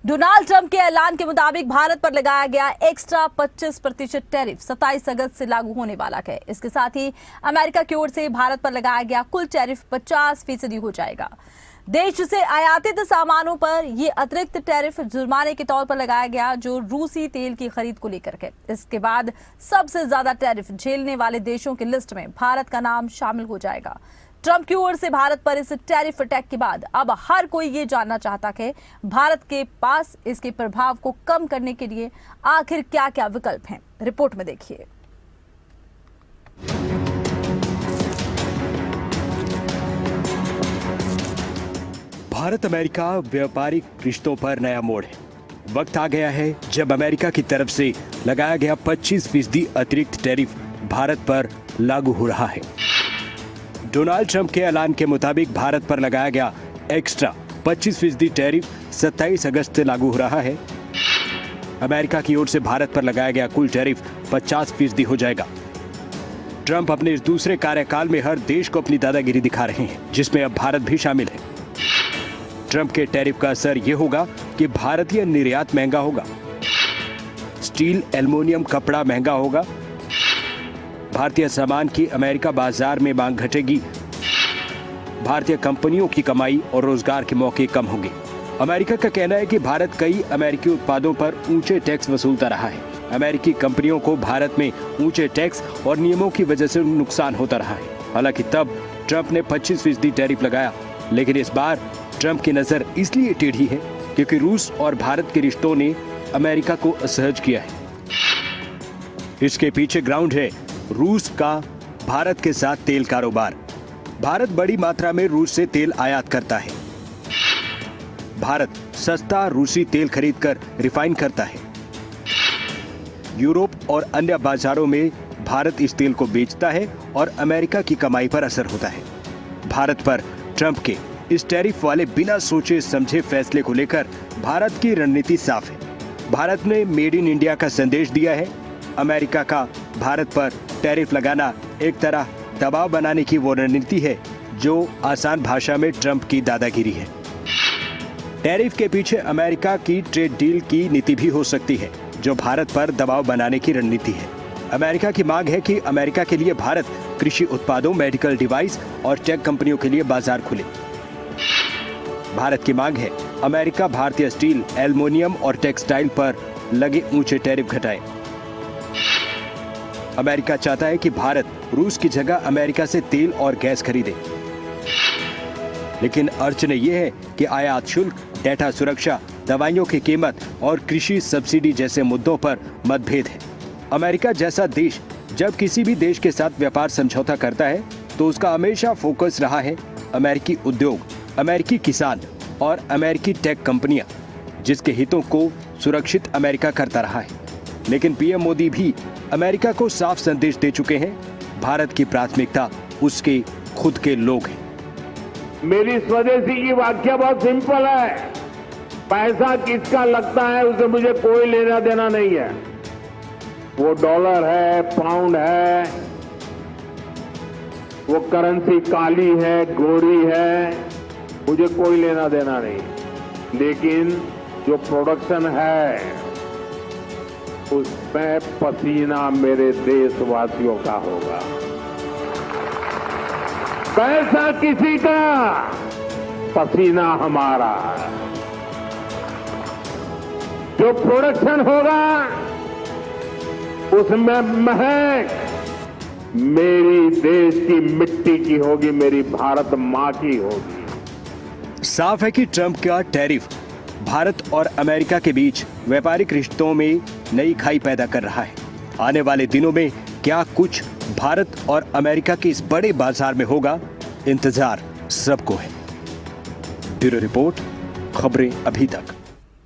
Donald Trump के ऐलान के मुताबिक भारत पर लगाया गया एक्स्ट्रा 25% टैरिफ 27 अगस्त से लागू होने वाला है। इसके साथ ही अमेरिका की ओर से भारत पर लगाया गया कुल टैरिफ 50% हो जाएगा। देश से आयातित सामानों पर यह अतिरिक्त टैरिफ जुर्माने के तौर पर लगाया गया, जो रूसी तेल की खरीद को लेकर है। इसके बाद सबसे ज्यादा टैरिफ झेलने वाले देशों की लिस्ट में भारत का नाम शामिल हो जाएगा। ट्रंप की ओर से भारत पर इस टैरिफ अटैक के बाद अब हर कोई ये जानना चाहता है भारत के पास इसके प्रभाव को कम करने के लिए आखिर क्या क्या विकल्प हैं। रिपोर्ट में देखिए। भारत अमेरिका व्यापारिक रिश्तों पर नया मोड़ है। वक्त आ गया है जब अमेरिका की तरफ से लगाया गया 25% अतिरिक्त टैरिफ भारत पर लागू हो रहा है। डोनाल्ड ट्रंप के ऐलान के मुताबिक भारत पर लगाया गया एक्स्ट्रा 25% टैरिफ 27 अगस्त से लागू हो रहा है। अमेरिका की ओर से भारत पर लगाया गया कुल टैरिफ 50% हो जाएगा। ट्रंप अपने इस दूसरे कार्यकाल में हर देश को अपनी दादागिरी दिखा रहे हैं, जिसमें अब भारत भी शामिल है। ट्रंप के टैरिफ का असर यह होगा कि भारतीय निर्यात महंगा होगा, स्टील, एल्युमिनियम, कपड़ा महंगा होगा, भारतीय सामान की अमेरिका बाजार में मांग घटेगी, भारतीय कंपनियों की कमाई और रोजगार के मौके कम होंगे। अमेरिका का कहना है कि भारत कई अमेरिकी उत्पादों पर ऊंचे टैक्स वसूलता रहा है। अमेरिकी कंपनियों को भारत में ऊंचे टैक्स और नियमों की वजह से नुकसान होता रहा है। हालांकि तब ट्रंप ने 25% टैरिफ लगाया, लेकिन इस बार ट्रंप की नजर इसलिए टेढ़ी है क्योंकि रूस और भारत के रिश्तों ने अमेरिका को असहज किया है। इसके पीछे ग्राउंड है रूस का भारत के साथ तेल कारोबार। भारत बड़ी मात्रा में रूस से तेल आयात करता है। भारत सस्ता रूसी तेल खरीदकर रिफाइन करता है। यूरोप और अन्य बाजारों में भारत इस तेल को बेचता है और अमेरिका की कमाई पर असर होता है। भारत पर ट्रंप के इस टैरिफ वाले बिना सोचे समझे फैसले को लेकर भारत की रणनीति साफ है। भारत ने मेड इन इंडिया का संदेश दिया है। अमेरिका का भारत पर टैरिफ लगाना एक तरह दबाव बनाने की वो रणनीति है जो आसान भाषा में ट्रंप की दादागिरी है। टैरिफ के पीछे अमेरिका की ट्रेड डील की नीति भी हो सकती है, जो भारत पर दबाव बनाने की रणनीति है। अमेरिका की मांग है कि अमेरिका के लिए भारत कृषि उत्पादों, मेडिकल डिवाइस और टेक कंपनियों के लिए बाजार खुले। भारत की मांग है अमेरिका भारतीय स्टील, एल्युमिनियम और टेक्सटाइल पर लगे ऊंचे टैरिफ घटाए। अमेरिका चाहता है कि भारत रूस की जगह अमेरिका से तेल और गैस खरीदे, लेकिन अड़चन यह है कि आयात शुल्क, डेटा सुरक्षा, दवाइयों की कीमत और कृषि सब्सिडी जैसे मुद्दों पर मतभेद है। अमेरिका जैसा देश जब किसी भी देश के साथ व्यापार समझौता करता है तो उसका हमेशा फोकस रहा है अमेरिकी उद्योग, अमेरिकी किसान और अमेरिकी टेक कंपनियां, जिसके हितों को सुरक्षित अमेरिका करता रहा है। लेकिन पीएम मोदी भी अमेरिका को साफ संदेश दे चुके हैं, भारत की प्राथमिकता उसके खुद के लोग हैं। मेरी स्वदेशी की व्याख्या बहुत सिंपल है। पैसा किसका लगता है उसे मुझे कोई लेना देना नहीं है। वो डॉलर है, पाउंड है, वो करेंसी काली है, गोरी है, मुझे कोई लेना देना नहीं। लेकिन जो प्रोडक्शन है उसमें पसीना मेरे देशवासियों का होगा। पैसा किसी का, पसीना हमारा। जो प्रोडक्शन होगा उसमें महक मेरी देश की मिट्टी की होगी, मेरी भारत मां की होगी। साफ है कि ट्रंप का टैरिफ भारत और अमेरिका के बीच व्यापारिक रिश्तों में नई खाई पैदा कर रहा है। आने वाले दिनों में क्या कुछ भारत और अमेरिका के इस बड़े बाजार में होगा, इंतजार सबको है। ब्यूरो रिपोर्ट, खबरें अभी तक।